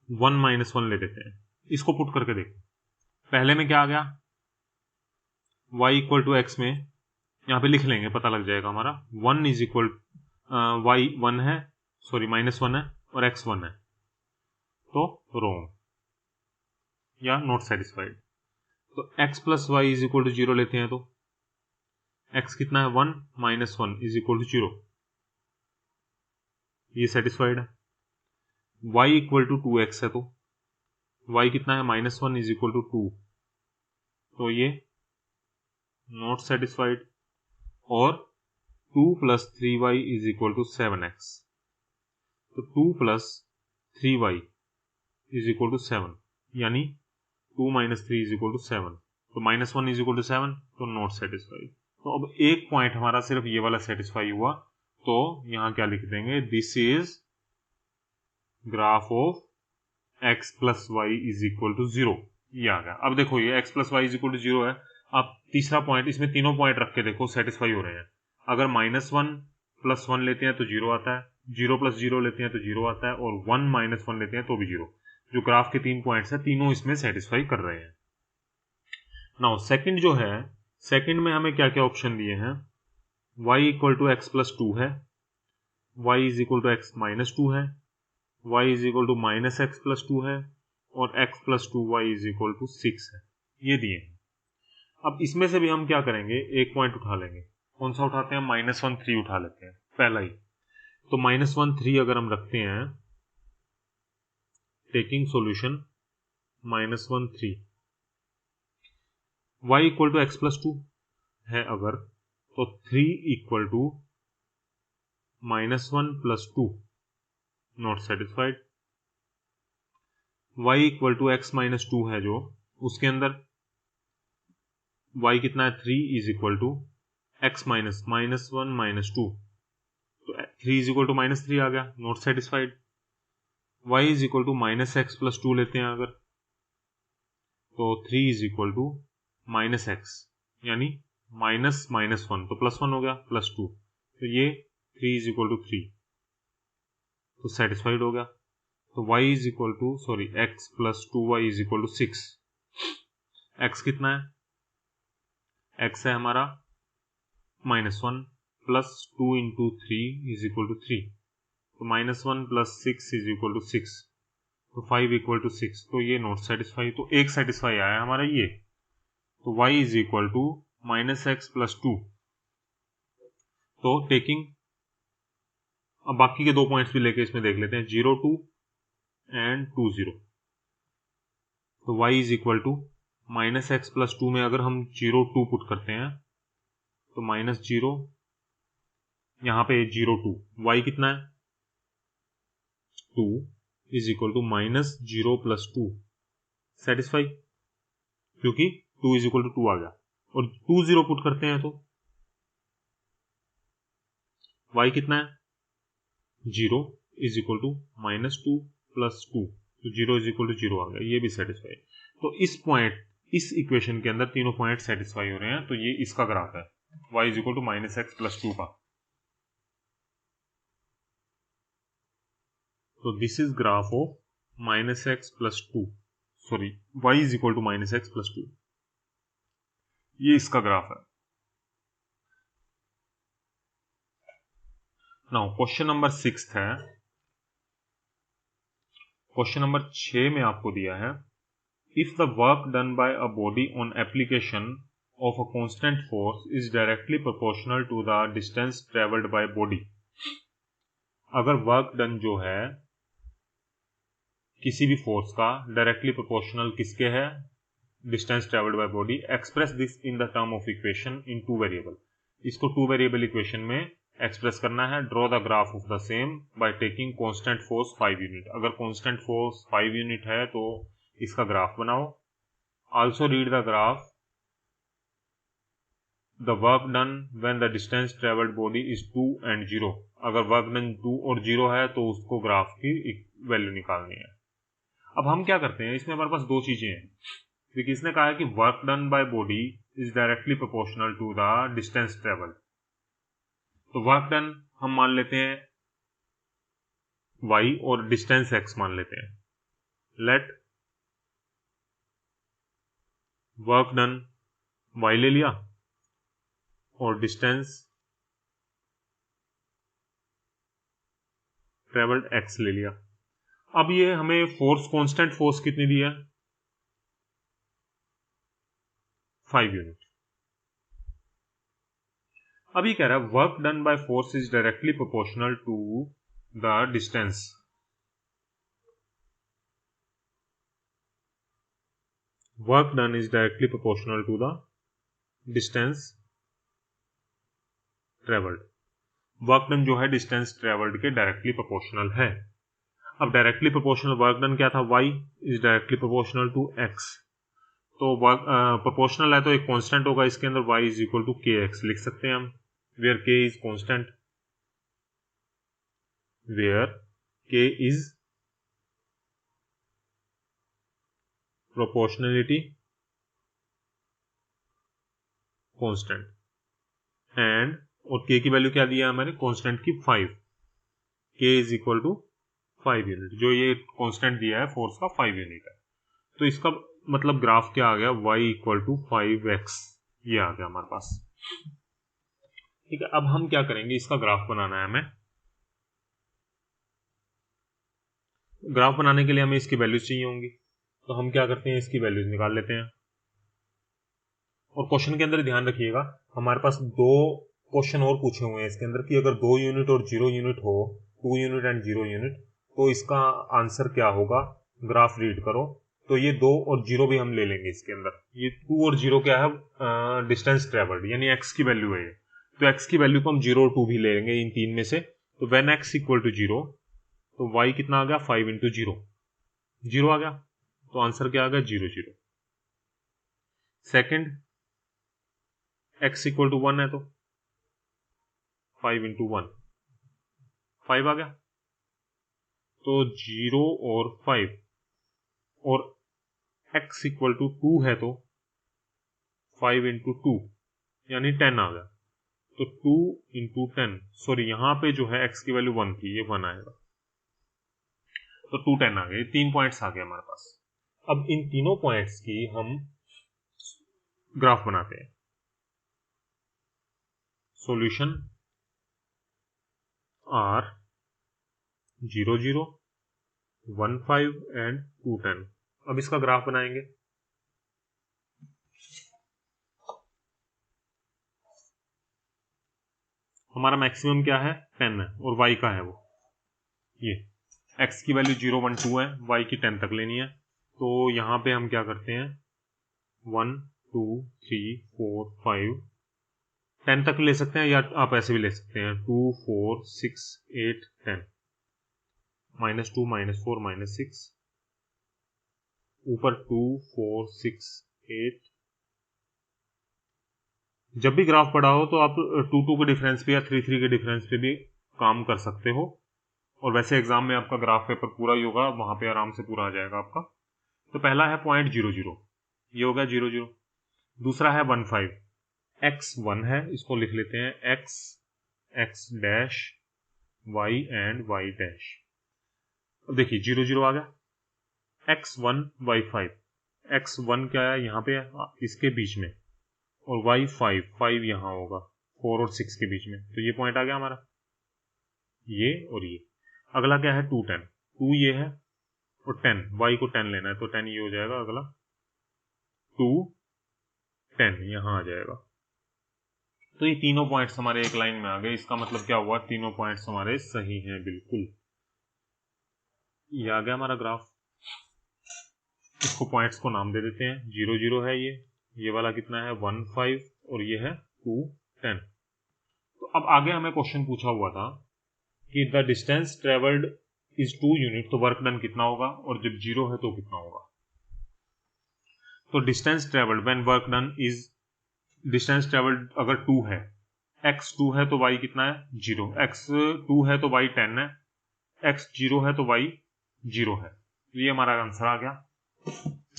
1 माइनस 1 ले लेते हैं। इसको पुट करके देखो, पहले में क्या आ गया y इक्वल टू एक्स में, यहां पे लिख लेंगे पता लग जाएगा हमारा। 1 इज इक्वल y 1 है, सॉरी -1 है और x 1 है, तो रॉन्ग या नॉट सेटिस्फाइड। तो x plus y is equal to 0 लेते हैं, तो x कितना है 1 माइनस 1 इज इक्वल टू 0, ये सेटिस्फाइड है। y इक्वल टू 2x है, तो y कितना है -1 इज इक्वल टू 2, तो ये नॉट सेटिस्फाइड। और 2 plus 3y is equal to 7x, तो 2 plus 3y is equal to 7, यानी 2 माइनस 3 इज इक्वल टू 7, तो -1 इज इक्वल टू 7, तो नॉट सेटिस्फाइड। तो अब एक पॉइंट हमारा सिर्फ ये वाला सेटिस्फाई हुआ, तो यहां क्या लिख देंगे, this is graph of x plus y is equal to 0। ये आ गया। अब देखो ये x plus y is equal to 0 है। आप तीसरा पॉइंट, इसमें तीनों पॉइंट रख के देखो सेटिस्फाई हो रहे हैं। अगर -1 प्लस 1 लेते हैं तो 0 आता है, 0 प्लस 0 लेते हैं तो 0 आता है, और 1 माइनस 1 लेते हैं तो भी 0। जो ग्राफ के 3 पॉइंट्स हैं तीनों इसमें सेटिस्फाई कर रहे हैं। नाउ सेकंड जो है, सेकंड में हमें क्या क्या ऑप्शन दिए हैं, y equal to x plus 2 है, y is equal to x minus 2 है, y is equal to minus x plus 2 है, और x plus 2y is equal to 6 है। ये दिए हैं। अब इसमें से भी हम क्या करेंगे, एक पॉइंट उठा लेंगे। कौन सा उठाते हैं, -1 3 उठा लेते हैं पहला ही। तो -1 3 अगर हम रखते हैं, taking solution -1 3, y equal to x plus 2 है अगर, तो 3 equal to -1 plus 2 not satisfied. y equal to x minus 2 है जो, उसके अंदर y कितना है, 3 is equal to x minus -1 - 2, तो 3 इज इक्वल टू -3 आ गया, not satisfied. y is equal to -x plus 2 लेते हैं अगर, तो 3 इज इक्वल टू -x, यानी -1, तो +1 हो गया, +2, तो ये 3 इज इक्वल टू 3, तो सेटिस्फाइड हो गया। तो y is equal to x plus 2y is equal to 6। x कितना है, x है हमारा -1 plus 2 into 3 is equal to 3, तो -1 प्लस 6 इज इक्वल टू 6, तो 5 इक्वल टू 6, तो ये नॉट सेटिस्फाई, तो एक सेटिस्फाई आया हमारा ये। तो y is equal to -x plus 2, तो टेकिंग, अब बाकी के 2 पॉइंट्स भी लेके इसमें देख लेते हैं, 0 2 एंड 2 0। तो y is equal to -x plus 2 में अगर हम 0 2 पुट करते हैं, तो -0, यहाँ पे 0 2, y कितना है 2 is equal to -0 plus 2, satisfy, क्योंकि 2 इज इक्वल टू 2 आ गया, और 2 0 पुट करते हैं तो y कितना है 0 इज इक्वल टू -2 प्लस 2, तो 0 इज इक्वल टू 0 आ गया, ये भी सेटिस्फाई। तो इस इक्वेशन के अंदर तीनों पॉइंट सेटिस्फाई हो रहे हैं, तो ये इसका ग्राफ है y is equal to -x plus 2 का। तो this is graph of -x plus 2, y is equal to -x plus 2, ये इसका ग्राफ है। नाउ क्वेश्चन नंबर 6 है, क्वेश्चन नंबर 6 में आपको दिया है, if the work done by a body on application of a constant force is directly proportional to the distance travelled by body. अगर वर्क डन जो है किसी भी फोर्स का डायरेक्टली प्रोपोर्शनल किसके है, distance travelled by body, express this in the term of equation in 2 variable. इसको 2 वेरिएबल इक्वेशन में एक्सप्रेस करना है। Draw the graph of the same by taking constant force 5 unit. अगर कांस्टेंट फोर्स 5 यूनिट है तो इसका ग्राफ बनाओ। Also read the graph the work done when the distance travelled body is 2 and 0। अगर वर्क डन 2 और 0 है तो उसको ग्राफ की वैल्यू निकालनी है। अब हम क्या करते हैं, इसमें हमारे पास 2 चीजें हैं। देखिए इसने कहा है कि work done by body is directly proportional to the distance travelled. तो वर्क डन हम मान लेते हैं y और डिस्टेंस x मान लेते हैं। लेट वर्क डन y ले लिया और डिस्टेंस ट्रेवल्ड x ले लिया। अब ये हमें फोर्स, कांस्टेंट फोर्स कितनी दी है, 5 यूनिट। अभी कह रहा है work done by force is directly proportional to the distance. Work done is directly proportional to the distance travelled. Work done जो है डिस्टेंस ट्रेवल्ड के डायरेक्टली प्रोपोर्शनल है। अब डायरेक्टली प्रोपोर्शनल वर्क डन क्या था, y is directly proportional to x। तो वर्क प्रोपोर्शनल है तो एक कांस्टेंट होगा इसके अंदर, y is equal to kx लिख सकते हैं हम, where k is constant, where k is proportionality constant, and और k की वैल्यू क्या दी है हमारे कांस्टेंट की 5, k is equal to 5 unit, जो ये कांस्टेंट दिया है फोर्स का 5 यूनिट है। तो इसका मतलब ग्राफ क्या आ गया, y इक्वल टू 5x, ये आ गया हमारे पास। ठीक है, अब हम क्या करेंगे, इसका ग्राफ बनाना है हमें। ग्राफ बनाने के लिए हमें इसकी वैल्यूज चाहिए होंगी, तो हम क्या करते हैं, इसकी वैल्यूज निकाल लेते हैं। और क्वेश्चन के अंदर ध्यान रखिएगा, हमारे पास दो क्वेश्चन और पूछे हुए हैं इसके अंदर कि अगर 2 यूनिट और 0 यूनिट हो, 2 यूनिट एंड 0 यूनिट, तो इसका आंसर क्या होगा, ग्राफ रीड करो। तो ये 2 और 0 भी हम ले लेंगे इसके अंदर। ये 2 और 0 क्या है, डिस्टेंस ट्रेवल्ड, यानी x की वैल्यू है ये। तो x की वैल्यू को हम 0 और 2 भी ले लेंगे इन तीन में से। तो व्हेन x इक्वल टू 0, तो y कितना आ गया, 5 इंटू 0, 0 आ गया। तो आंसर क्या आ गया, 0 0। सेकेंड, x इक्वल टू 1 है तो 5 इंटू 1, 5 आ गया। तो 0 और 5, और x इक्वल टू 2 है तो 5 इंटू 2 यानी 10 आ गया। तो 2 इंटू 10, सॉरी यहाँ पे जो है x की वैल्यू 1 थी, ये 1 आएगा। तो 2 10 आ गए, 3 पॉइंट्स आ गए हमारे पास। अब इन तीनों पॉइंट्स की हम ग्राफ बनाते हैं। Solution are 0 0 1 5 and 2 10। अब इसका ग्राफ बनाएंगे। हमारा मैक्सिमम क्या है, 10 है, और y का है वो ये, x की वैल्यू 0 1 2 है, y की 10 तक लेनी है। तो यहाँ पे हम क्या करते हैं, 1 2 3 4 5, 10 तक ले सकते हैं, या आप ऐसे भी ले सकते हैं, 2 4 6 8 10, -2 -4 -6, ऊपर 2 4 6 8। जब भी ग्राफ पढ़ा हो तो आप 2 2 के डिफरेंस पे या 3 3 के डिफरेंस पे भी काम कर सकते हो। और वैसे एग्जाम में आपका ग्राफ पेपर पूरा ही होगा, वहां पे आराम से पूरा आ जाएगा आपका। तो पहला है पॉइंट 0 0, ये होगा 0 0। दूसरा है 1 5, x 1 है, इसको लिख लेते हैं x x dash y and y dash. अब देखिए 0 0 आ गया, x 1 y 5, x 1 क्या है यहाँ पे, इसके बीच में, और y 5 5 यहाँ होगा 4 और 6 के बीच में। तो ये पॉइंट आ गया हमारा, ये और ये। अगला क्या है, 2 10, 2 ये है, और 10, y को 10 लेना है, तो 10 ये हो जाएगा। अगला 2 10 यहाँ आ जाएगा। तो ये तीनों पॉइंट्स हमारे एक लाइन में आ गए। इसका मतलब क्या हुआ, तीनों पॉइंट्स हमारे सही हैं बिल्कुल। ये आ गया हमारा ग्राफ। इसको पॉइंट्स को नाम दे देते हैं। 0 0 है ये वाला कितना है 1 5, और ये है 2 10। तो अब आगे हमें क्वेश्चन पूछा हुआ था कि the distance travelled is 2 unit, तो वर्क डन कितना होगा, और जब 0 है तो कितना होगा। तो distance travelled when work done is, distance travelled अगर 2 है, x 2 है तो y कितना है 0, x 2 है तो y 10 है, x 0 है तो y 0 है। तो ये हमारा आंसर आ गया।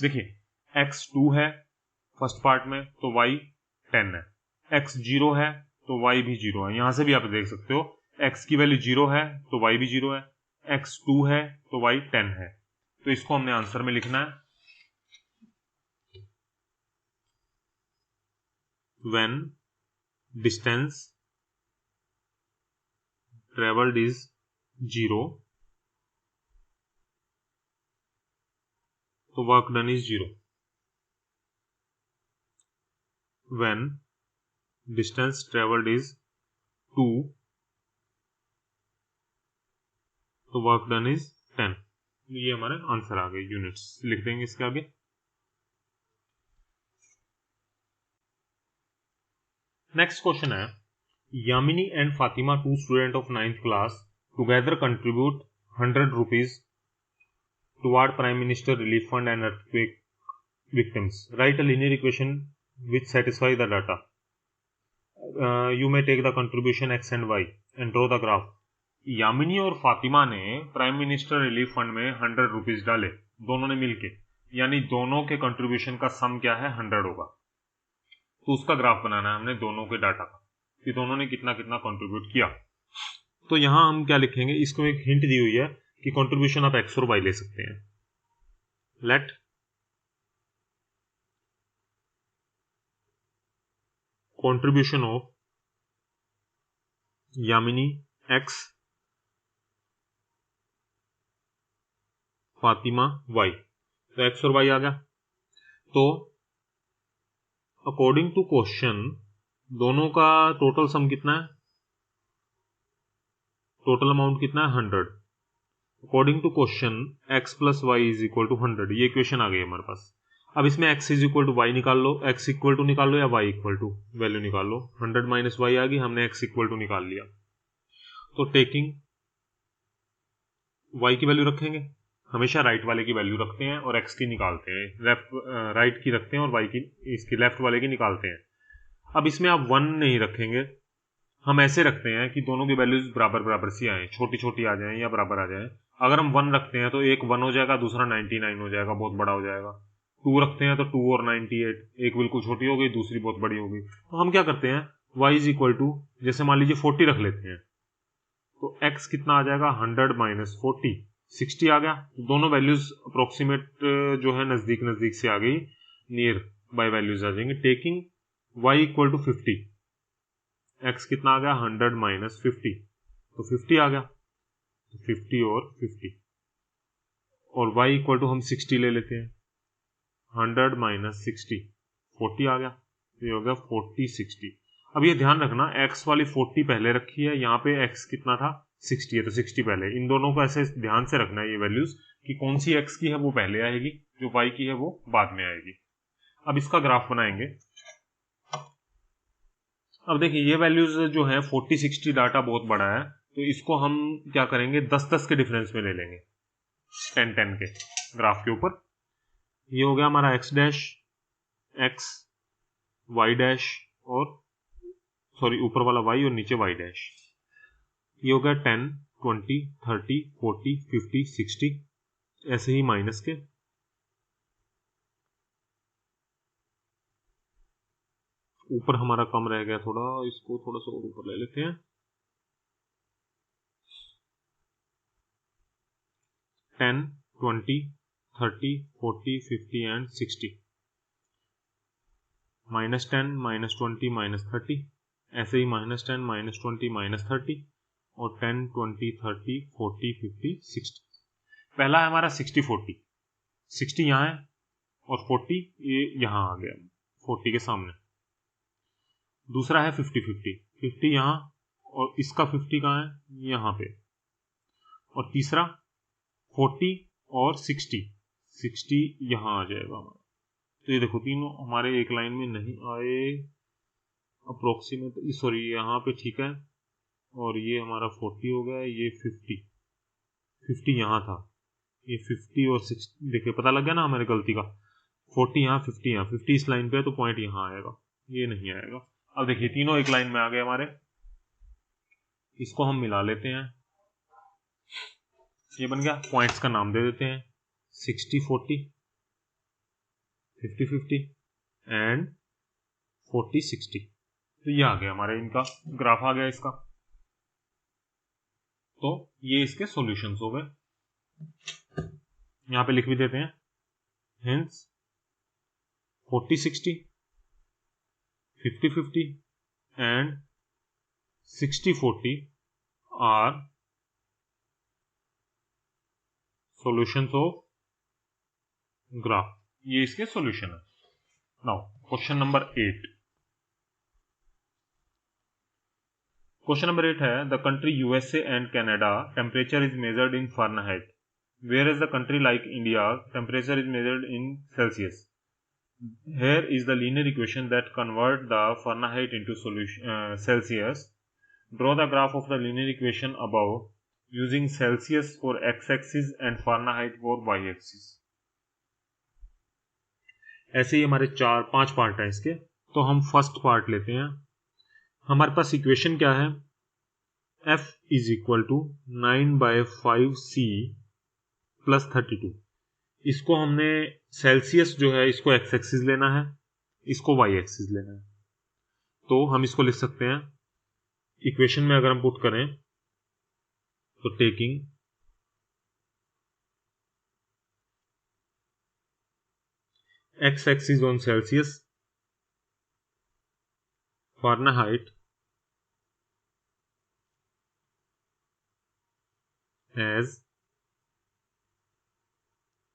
देखिए x 2 है फर्स्ट पार्ट में, तो y 10 है, x 0 है तो y भी 0 है। यहां से भी आप देख सकते हो, x की वैल्यू 0 है तो y भी 0 है, x 2 है तो y 10 है। तो इसको हमने आंसर में लिखना है, when distance traveled is 0, तो work done is 0। when distance traveled is 2, तो वर्क डन इज 10। ये हमारे आंसर आ गए, यूनिट्स लिख देंगे इसके आगे। नेक्स्ट क्वेश्चन है, Yamini and Fatima, 2 student of 9th class, together contribute 100 rupees toward prime minister relief fund and earthquake victims. Write a linear equation which satisfy the data. You may take the contribution x and y and draw the graph. Yamini और फातिमा ने प्राइम मिनिस्टर रिलीफ फंड में 100 रुपीज डाले, दोनों ने मिलके, यानी दोनों के कंट्रीब्यूशन का सम क्या है 100 होगा। तो उसका ग्राफ बनाना है हमने दोनों के डाटा का, कि दोनों ने कितना कितना कंट्रीब्यूट किया। तो यहां हम क्या लिखेंगे, इसको एक हिंट दी हुई है कि कंट्रीब्यूशन आप एक्स और वाई ले सकते हैं। Let contribution of Yamini x, Fatima y, तो एक्स और वाई आ गया। तो अकॉर्डिंग टू क्वेश्चन दोनों का टोटल सम कितना है, टोटल अमाउंट कितना है 100। According to question x plus y is equal to 100, ये इक्वेशन आ गई हमारे पास। अब इसमें x is equal to y निकाल लो, x इक्वल टू निकाल लो या y इक्वल टू वैल्यू निकाल लो। 100 माइनस वाई आ गई, हमने x इक्वल टू निकाल लिया। तो टेकिंग y की वैल्यू रखेंगे, हमेशा राइट वाले की वैल्यू रखते हैं और x की निकालते हैं, राइट की रखते हैं और y की, इसकी लेफ्ट वाले की निकालते हैं। अब इसमें आप 1 नहीं रखेंगे, हम ऐसे रखते हैं कि दोनों की वैल्यूज बराबर बराबर सी आए, छोटी छोटी आ जाए या बराबर आ जाए। अगर हम 1 रखते हैं तो एक 1 हो जाएगा, दूसरा 99 हो जाएगा, बहुत बड़ा हो जाएगा। 2 रखते हैं तो 2 और 98, एक बिल्कुल छोटी हो गई, दूसरी बहुत बड़ी हो गई। तो हम क्या करते हैं, y इज इक्वल टू, जैसे मान लीजिए 40 रख लेते हैं, तो x कितना आ जाएगा 100 माइनस 40, 60 आ गया। तो दोनों वैल्यूज अप्रोक्सीमेट जो है नजदीक नजदीक से आ गई, नियर बाय वैल्यूज आ जाएंगे। Taking y equal to 50, x कितना आ गया 100 माइनस 50, तो 50 आ गया। तो 50 और 50, और y इक्वल टू हम 60 ले लेते हैं, 100 माइनस 60, 40 आ गया। तो ये हो गया 40 60। अब ये ध्यान रखना, x वाली 40 पहले रखी है, यहाँ पे x कितना था 60 है, तो 60 पहले। इन दोनों को ऐसे ध्यान से रखना है ये वैल्यूज, कि कौन सी x की है वो पहले आएगी, जो y की है वो बाद में आएगी। अब इसका ग्राफ बनाएंगे। अब देखिए ये वैल्यूज जो है 40 60 डाटा बहुत बड़ा है, तो इसको हम क्या करेंगे 10 10 के डिफरेंस में ले लेंगे, 10 10 के ग्राफ के ऊपर। ये हो गया हमारा x dash, x, y dash, और सॉरी ऊपर वाला y और नीचे y डैश। ये हो गया 10 20 30 40 50 60, ऐसे ही माइनस के। ऊपर हमारा कम रह गया थोड़ा, इसको थोड़ा सा और ऊपर ले लेते हैं। 10 20 30 40 50 एंड 60, -10 -20 -30, ऐसे ही -10 -20 -30, और 10 20 30 40 50 60। पहला है हमारा 60 40, 60 यहाँ है और 40 ये यहाँ आ गया 40 के सामने। दूसरा है 50 50, 50 यहाँ और इसका 50 कहाँ है यहाँ पे। और तीसरा 40 और 60, 60 यहाँ आ जाएगा हमारा। तो ये देखो तीनों हमारे एक लाइन में नहीं आए, अप्रोक्सीमेट, सॉरी यहाँ पे ठीक है, और ये हमारा 40 हो गया, ये 50 यहाँ था, ये 50 और 60, देखिए पता लग गया ना हमारे गलती का। 40 यहाँ 50 यहाँ, 50 इस लाइन पे है तो पॉइंट यहाँ आएगा, ये नहीं आएगा। अब देखिए तीनों एक लाइन में आ गए हमारे, इसको हम मिला लेते हैं, ये बन गया। पॉइंट्स का नाम दे देते हैं 60 40, 50 50 एंड 40 60। तो ये आ गया हमारे, इनका ग्राफ आ गया इसका। तो ये इसके सॉल्यूशंस हो गए, यहां पे लिख भी देते हैं। Hence 40 60, 50 50 and 60 40 are solutions of graph. ये इसके सॉल्यूशन है। Now question number 8। Question number 8 है, the country USA and Canada temperature is measured in Fahrenheit, where is the country like India temperature is measured in Celsius. Here is the linear equation that convert the Fahrenheit into Celsius. Draw the graph of the linear equation above using Celsius for x-axis and Fahrenheit for y-axis. ऐसे ही हमारे 4-5 पार्ट हैं इसके, तो हम फर्स्ट पार्ट लेते हैं। हमारे पास इक्वेशन क्या है, F is equal to 9/5C plus 32। इसको हमने सेल्सियस जो है इसको एक्स एक्सिस लेना है, इसको वाई एक्सिस लेना है। तो हम इसको लिख सकते हैं इक्वेशन में, अगर हम पुट करें तो taking x axis on Celsius, Fahrenheit as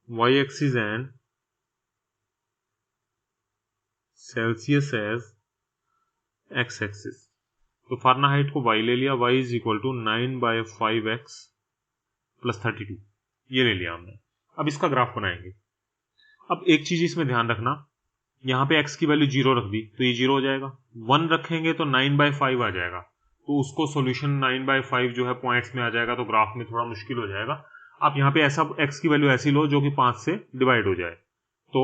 y axis and Celsius as x axis। तो फारेनहाइट को y ले लिया, y is equal to 9/5x plus 32, ये ले लिया हमने। अब इसका ग्राफ बनाएंगे। अब एक चीज इसमें ध्यान रखना, यहाँ पे x की वैल्यू 0 रख दी तो ये 0 हो जाएगा, 1 रखेंगे तो 9/5 आ जाएगा, तो उसको सॉल्यूशन 9/5 जो है पॉइंट्स में आ जाएगा, तो ग्राफ में थोड़ा मुश्किल हो जाएगा। आप यहाँ पे ऐसा x की वैल्यू ऐसी लो जो कि 5 से डिवाइड हो जाए। तो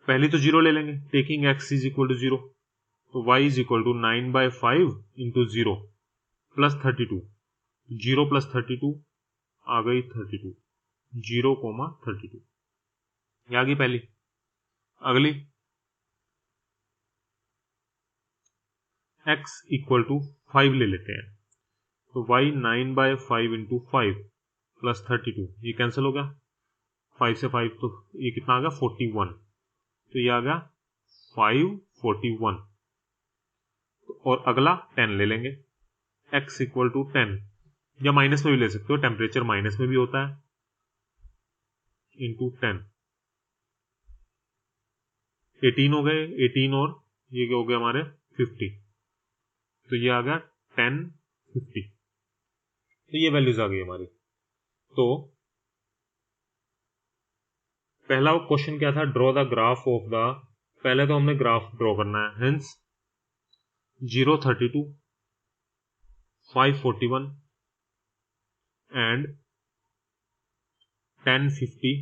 पहले तो 0 ले लेंगे, taking x is equal to 0, तो y is equal to 9/5 into 0 plus 32, 0 plus 32 आ गई 32, 0,32, ये आ गई पहली। अगली x इक्वल टू 5 ले लेते हैं, तो y 9/5 इंटू 5 प्लस 32, ये कैंसिल हो गया, 5 से 5 तो ये कितना आ गया 41, तो ये आ गया 541। और अगला 10 ले लेंगे, x इक्वल टू 10, या माइनस में भी ले सकते हो, टेम्परेचर माइनस में भी होता है, इंटू 10, 18 हो गए, 18 और ये हो गए हमारे 50, तो ये आ गया 1050, तो ये वैल्यूज आ गई हमारी। तो पहला क्वेश्चन क्या था, draw the graph of the, पहले तो हमने ग्राफ ड्रॉ करना है, hence 032, 541 and 1050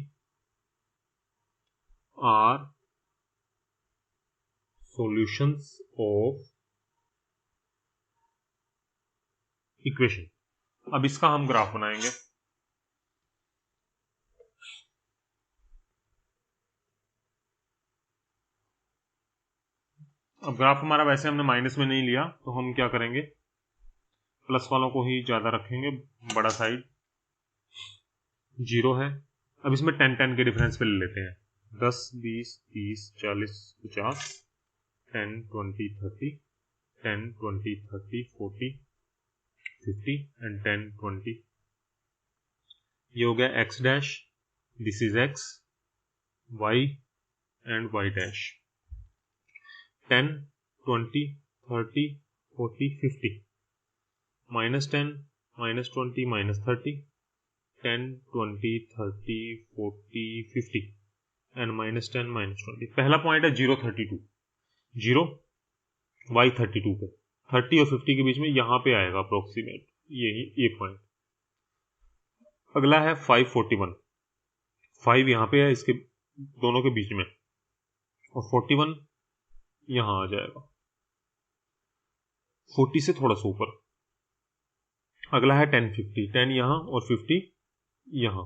are solutions of equation. अब इसका हम ग्राफ बनाएंगे। अब ग्राफ हमारा वैसे हमने माइनस में नहीं लिया, तो हम क्या करेंगे, प्लस वालों को ही ज्यादा रखेंगे, बड़ा साइड 0 है। अब इसमें 10 के डिफरेंस पे ले लेते हैं, 10 20 30 40 50, 10 20 30, 10 20 30 40 50 एंड 10 20, ये हो गया x dash, this is x, y and y dash, 10 20 30 40 50, minus 10 minus 20 minus 30, 10 20 30 40 50 and minus 10 minus 20। पहला पॉइंट है 032, 0 y 32 पे, 30 और 50 के बीच में यहाँ पे आएगा अप्रोक्सीमेट, यही ये पॉइंट। अगला है 541, 5 यहाँ पे है इसके दोनों के बीच में, और 41 यहाँ आ जाएगा, 40 से थोड़ा सा ऊपर। अगला है 1050, 10 यहाँ और 50 यहाँ,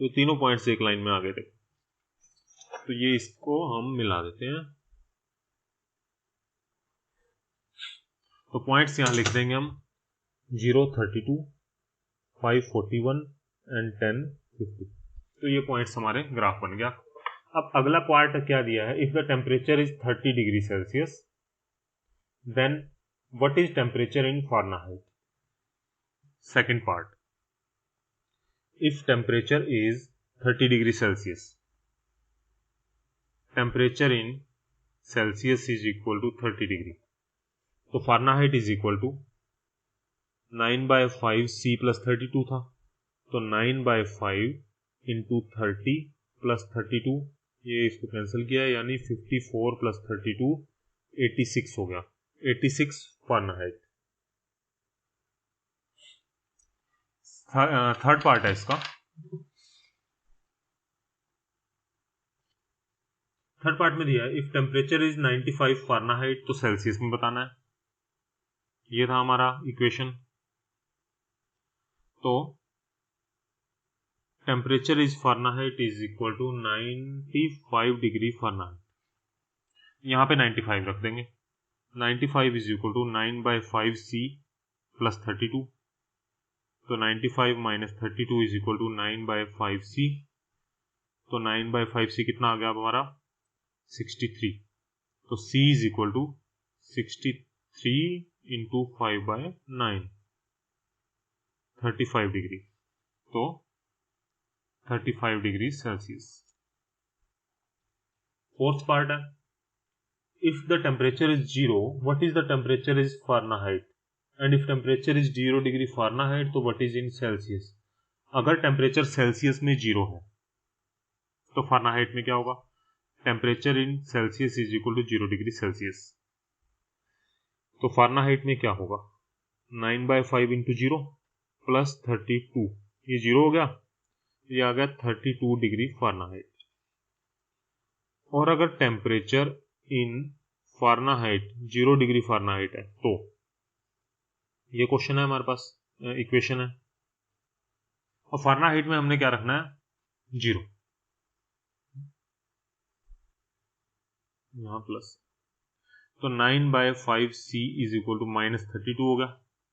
तो तीनों पॉइंट्स एक लाइन में आ गए थे, तो ये इसको हम मिला देते हैं। तो पॉइंट्स यहां लिख देंगे हम 032, 541 एंड 1050, तो ये पॉइंट्स हमारे ग्राफ बन गया। अब अगला पार्ट क्या दिया है, if the temperature is 30 degree Celsius then what is temperature in Fahrenheit. Second part, if temperature is 30 degree Celsius, temperature in Celsius is equal to 30 degree, तो Fahrenheit is equal to 9/5 C plus 32 था, तो 9/5 इंटू 30 प्लस 32, ये इसको कैंसिल किया, यानी 54 प्लस 32 86 हो गया, 86 फारेनहाइट। थर्ड पार्ट है इसका, थर्ड पार्ट में दिया है इफ टेम्परेचर इज 95 फारेनहाइट, तो सेल्सियस में बताना है, ये था हमारा इक्वेशन। तो temperature is Fahrenheit is equal to 95 degree Fahrenheit, यहाँ पे 95 रख देंगे, 95 is equal to 9/5 C plus 32, तो 95 minus 32 is equal to 9/5 C, तो 9/5c कितना आ गया अब हमारा 63। तो c is equal to 63 into 5/9 35 degree. तो 35 डिग्री सेल्सियस। फोर्थ पार्ट है, if the temperature is 0, what is the temperature is Fahrenheit? And if temperature is 0 degree Fahrenheit, तो what is in Celsius? अगर टेम्परेचर सेल्सियस में 0 है तो फारेनहाइट में क्या होगा? Temperature in Celsius is equal to 0 degree Celsius. तो फारेनहाइट में क्या होगा? 9/5 इंटू 0 प्लस 32, ये 0 हो गया, ये आ गया 32 डिग्री फारेनहाइट। और अगर temperature in Fahrenheit 0 degree Fahrenheit है तो ये क्वेश्चन है हमारे पास, इक्वेशन है, और फारेनहाइट में हमने क्या रखना है? 0, यहां प्लस। तो 9/5c इज इक्वल टू -32 हो गया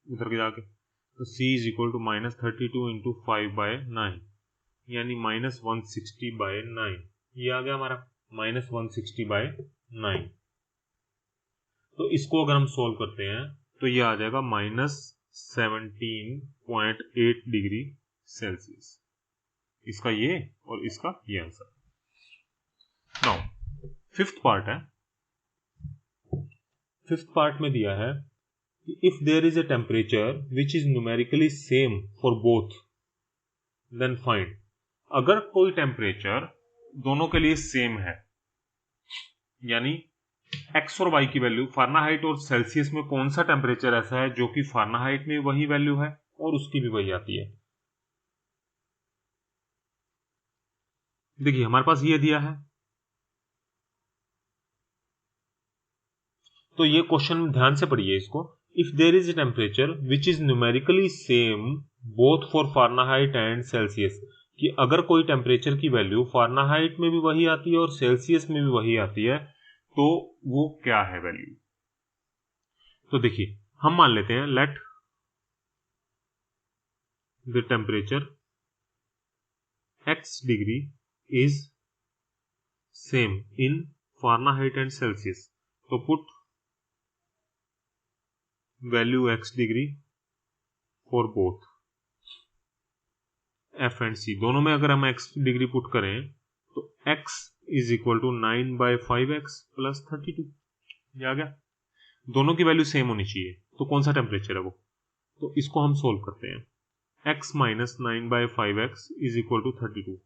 उधर के जाके, तो c is equal to -32 into 5/9 यानी -160/9। ये आ गया हमारा -160/9। तो इसको अगर हम सॉल्व करते हैं तो ये आ जाएगा -17.8 डिग्री सेल्सियस। इसका ये और इसका ये आंसर। नाउ फिफ्थ पार्ट है। फिफ्थ पार्ट में दिया है कि if there is a temperature which is numerically same for both then find. अगर कोई टेम्परेचर दोनों के लिए सेम है, यानी एक्स और वाई की वैल्यू, फारेनहाइट और सेल्सियस में कौन सा टेम्परेचर ऐसा है जो कि फारेनहाइट में वही वैल्यू है और उसकी भी वही आती है। देखिए हमारे पास ये दिया है, तो ये क्वेश्चन ध्यान से पढ़िए इसको। If there is a temperature which is numerically same both for Fahrenheit and Celsius, कि अगर कोई टेम्परेचर की वैल्यू फारेनहाइट में भी वही आती है और सेल्सियस में भी वही आती है, तो वो क्या है वैल्यू? तो देखिए हम मान लेते हैं let the temperature x degree is same in Fahrenheit and Celsius. तो put value x degree for both f and c। दोनों में अगर हम x डिग्री पुट करें तो x is equal to 9/5x plus 32, ये आ गया। दोनों की वैल्यू सेम होनी चाहिए, तो कौन सा टेम्परेचर है वो? तो इसको हम सोल्व करते हैं। x minus 9/5x is equal to 32,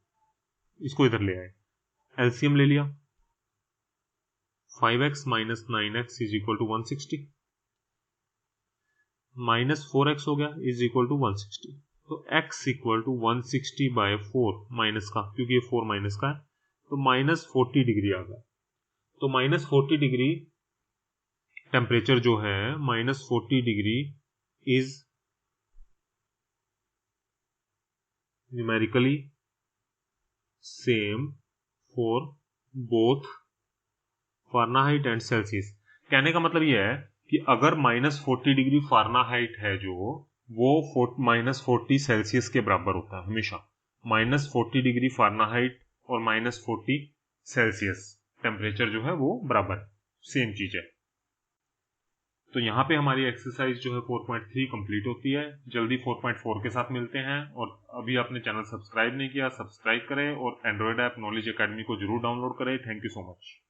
इसको इधर ले आए, एलसीएम ले लिया। 5x minus 9x is equal to 160, minus 4x हो गया इज इक्वल टू 160। तो x इक्वल टू 160/4 माइनस का, क्योंकि ये 4 माइनस का है, तो -40 डिग्री आ गया। तो -40 डिग्री टेम्परेचर जो है, -40 degree is numerically same for both Fahrenheit and Celsius. कहने का मतलब यह है कि अगर -40 डिग्री फारेनहाइट है जो, वो -40 सेल्सियस के बराबर होता है हमेशा। -40 डिग्री फारेनहाइट और -40 सेल्सियस टेम्परेचर जो है वो बराबर, सेम चीज है। तो यहाँ पे हमारी एक्सरसाइज जो है 4.3 कंप्लीट होती है। जल्दी 4.4 के साथ मिलते हैं। और अभी आपने चैनल सब्सक्राइब नहीं किया, सब्सक्राइब करें और एंड्रॉयड ऐप नॉलेज एकेडमी को जरूर डाउनलोड करें। Thank you so much.